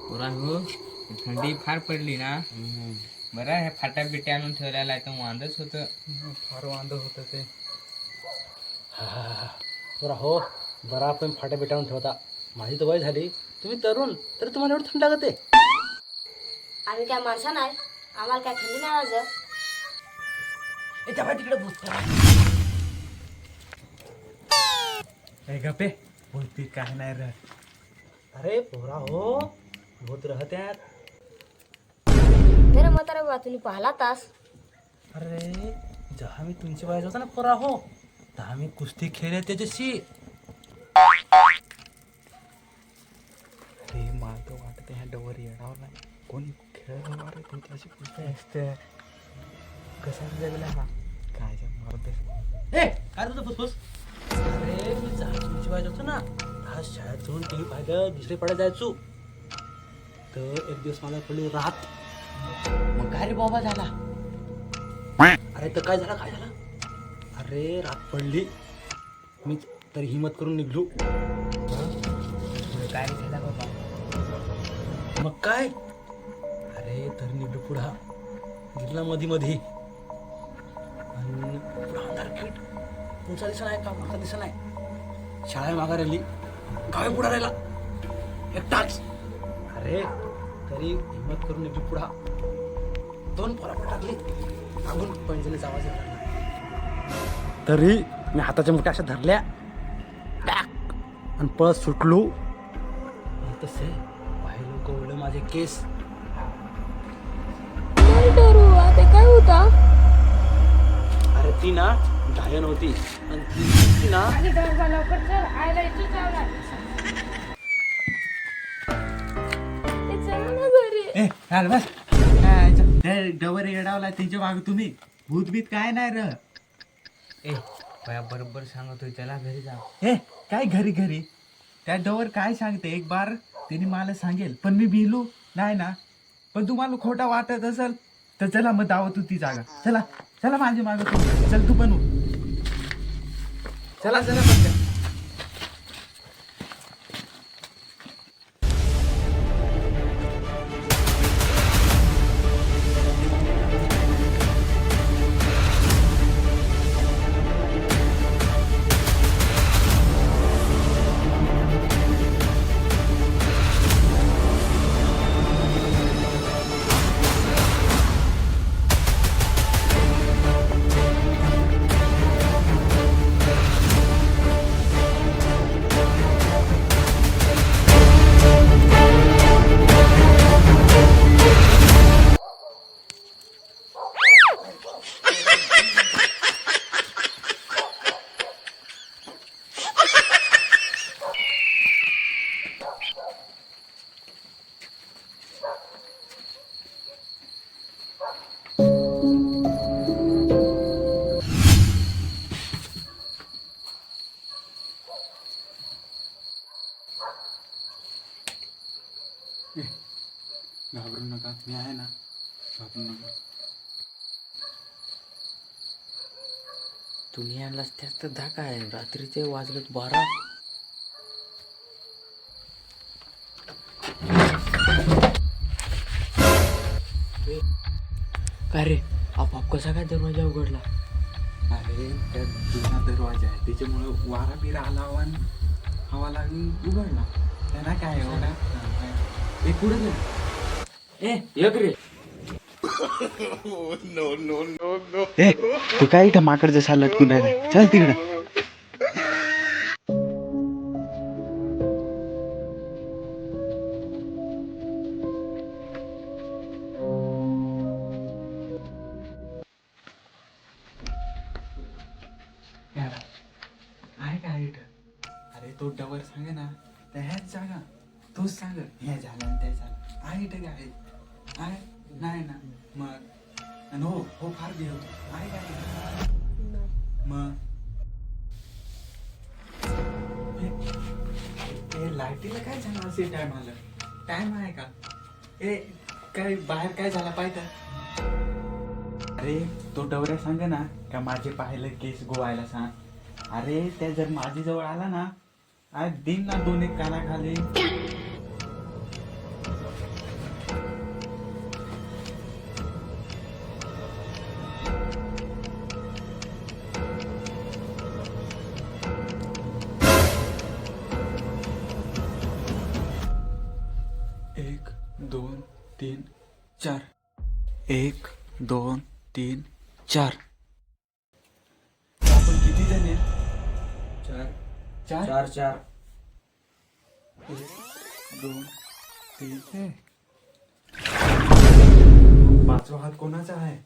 पोरांनो, थंडी फार पडली ना. बरं हे फाटा बिट्या आणून ठेवलेला आहे तर वांदच होतं. फार वांद होतं ते. बरं हो, बरा आपण फाट्या बिटावून ठेवता. माझी तर वय झाली, तुम्ही तरुण तरी तुम्हाला एवढं थंड लागते. आम्ही काय माणसं नाही, आम्हाला काय थंडी नाही वाजत. तिकडे बोलतो गपे बोलती काय नाही रह. अरे पोरा हो, भूत राहत्यात. तर म्हातारा बा तुम्ही पाहिला तास. अरे जेव्हा मी तुमची वयाचा होता ना पोरा हो, तेव्हा मी कुस्ती खेळले त्याच्याशी. अरे मला तर वाटत ह्या डवर येणार नाही. कोणी खेळ अरे तुमची अशी कुस्ती असते कसा जगला हा काय मारत ए काय तुझं फुसफुस. अरे मी तुमची वयाचा होतो ना, हा शाळेत जाऊन टी व्ही पाहिलं दुसरी पडत जायचो. तर एक दिवस मला पडली रात. मग काय रे बाबा झाला. अरे तर काय झालं. अरे रात पडली, मी तरी हिम्मत करून निघलो. काय झाला बाबा. मग काय अरे तर निघलो पुढा गिरला मध्ये आणि पुढा अंधार खेट. पुढचा दिसा नाही का मागचा दिसा नाही. शाळा मागा राहिली, काय पुढा राहिला एकटाच. अरे तरी हिम्मत करून निघलो पुढा. 2 परापट टाकली, मागून पैंजणीचा आवाज येत लागला. तरी मी हाताच्या मुठ्या अशा धरल्या आणि पळत सुटलो. तसे पाहिलं कवळलं माझे केस. ते काय होता. अरे ती ना गायन होती आणि ती ना बस डवर येडावला त्यांच्या माग तुम्ही भूतबीत काय नाही र. ए बया बरोबर सांगतोय त्याला घरी जा. ए काय घरी त्या डवर काय सांगते एक बार त्यांनी मला सांगेल पण मी भिलो नाही ना. पण तुम्हाला खोटा वाटत असेल तर चला मग दावत तू ती जागा. चला माझ्या माग चल तू बनू. चला पटकन. घाबरू नका, मी आहे ना. घाबरू नका. तुम्ही आणलाच त्याच तर धाका आहे. रात्रीचे वाजलेत 12. काय रे आपाप कसा काय दरवाजा उघडला. अरे त्या जुना दरवाजा आहे त्याच्यामुळे वारा बिरा आला आणि हवा लागून उघडला. त्यांना काय एवढा हे पुढे गेलं. एक रे ए तू काय इथं माकड जसा लटकून राहिला. चल तिकडं. आहे काय इथं. अरे तो डवर सांगे ना त्या ह्याच जागा तोच सांग. ह्या झाला आणि त्या झाला आहे इथं काय आहे नाही ना. मग आणि हो फार बी होतो आहे काय मग. लाईटीला काय झालं असे टाइम आलं. टाइम आहे का. ए काय बाहेर काय झाला पाहिजे. अरे तो डवऱ्या सांग ना का माझे पाहिलं केस गोवायला सांग. अरे त्या जर माझी जवळ आला ना आज दिन ना 2-1 कानाखाली. एक 2 3 4 1 2 3 4. आपण किती जण आहे? 4 4 1 2 3. पाचवा हात कोणाचा आहे?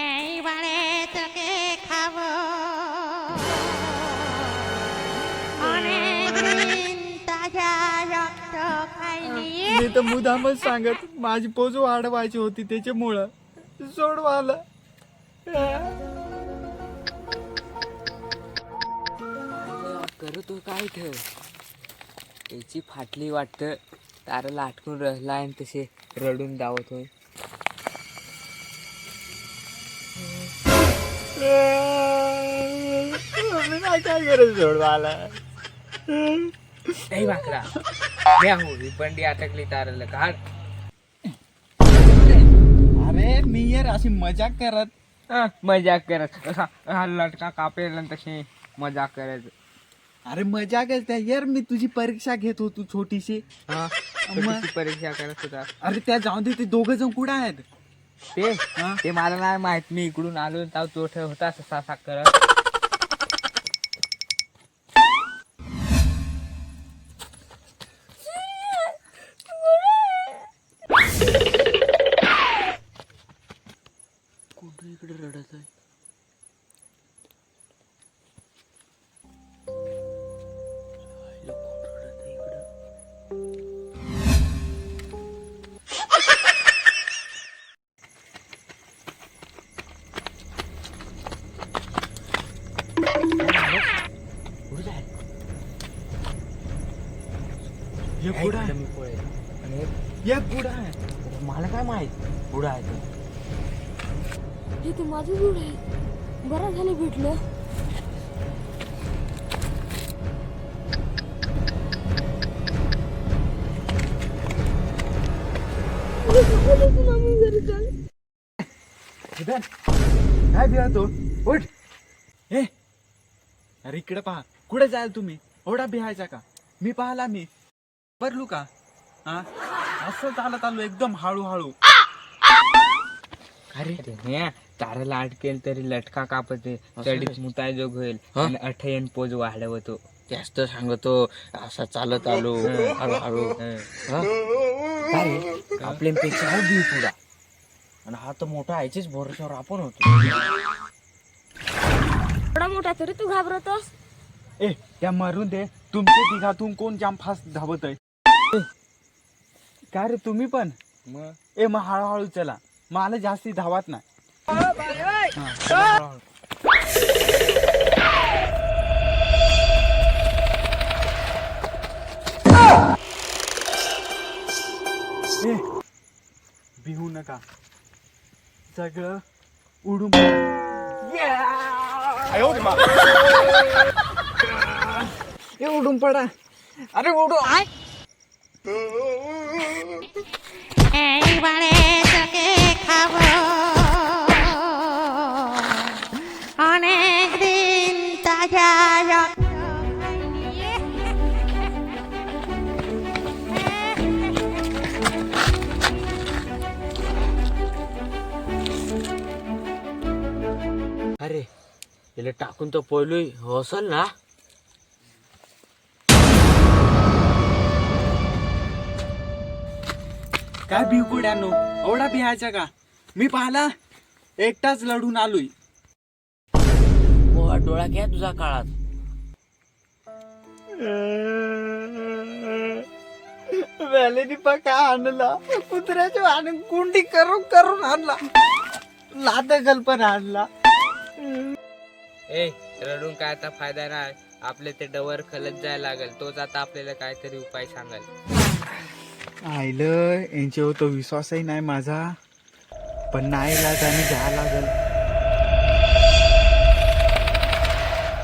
এইবারে তোকে খাবো অনেকদিন তাজা রক্ত খাইনি मी तर मुदामच सांगत माझी पोज वाढवायची होती त्याच्यामुळं सोडवाला. करतो काय ठेव त्याची फाटली वाटतं ताराला अटकून राहिला आणि तसे रडून दावतोय. काय करत सोडवाला. नाही माकडा मी बंडी अटकली ताराला काढ. अरे मी यार अशी मजाक करत. मजाक करत हा लटका कापेल आणि तसे मजाक करायचं. अरे मजाकच त्या यार मी तुझी परीक्षा घेत होतो छोटीशी. हा मग? परीक्षा करत होता अरे त्या जाऊन दे ते 2 जण कुठं आहेत? ते हा? ते मला नाही माहित. मी इकडून आलो तर तो होता ससा करत. कुठं इकडे रडत आहे? कोण रडत आहे इकडं? हे पुढं आहे. मी पळेल. आणि हे पुढं आहे. मला काय माहित पुढं आहे ते. हे तर माझं दूर आहे. बरं झालं भेटलं. काय बिहातो उठ. हे अरे इकडे पहा. कुठे जाल तुम्ही? एवढा बिहायचा का? मी पाहला मी परलू का? हा असं चालत आलो एकदम हळूहळू. अरे ताराला अटकेल तरी लटका कापते चढीत मुताय जोग होईल आणि अठयन पोज वाढवतो. जास्त सांगतो असा चालत आलो हळूहळू. आपल्यापेक्षा हा देऊ पुढा आणि हा तर मोठा आयचेच भरोशावर आपण होतो. एवढा मोठा तरी तू घाबरतोस. ए त्या मारून दे. तुमच्या तिघातून कोण जाम फास्ट धावत आहे? काय रे तुम्ही पण? मग ए मग हळूहळू चला. मला जास्ती धावत नाही. ए भिवू नका. सगळं उडून उडून पडा. अरे उडू. এইবারে তোকে খাবো অনেকদিন তাজা রক্ত अरे याला टाकून तर पहिलोय असल ना. काय भिवकुड्यानो एवढा बिहायचा का? मी पाहला एकटाच लढून आलोय. पोहा डोळा घ्या तुझा काळात. वेलेनी पका आणला कुत्र्याच्या आणि गुंडी करून करून आणला लाद कल्पना आणला. ए रडून काय आता फायदा नाही. आपले ते डवर खलत जायला लागेल. तोच आता आपल्याला काहीतरी उपाय सांगाल. आईलं यांच्यावर तो विश्वासही नाही माझा, पण नाही त्याने घ्यायला लागल.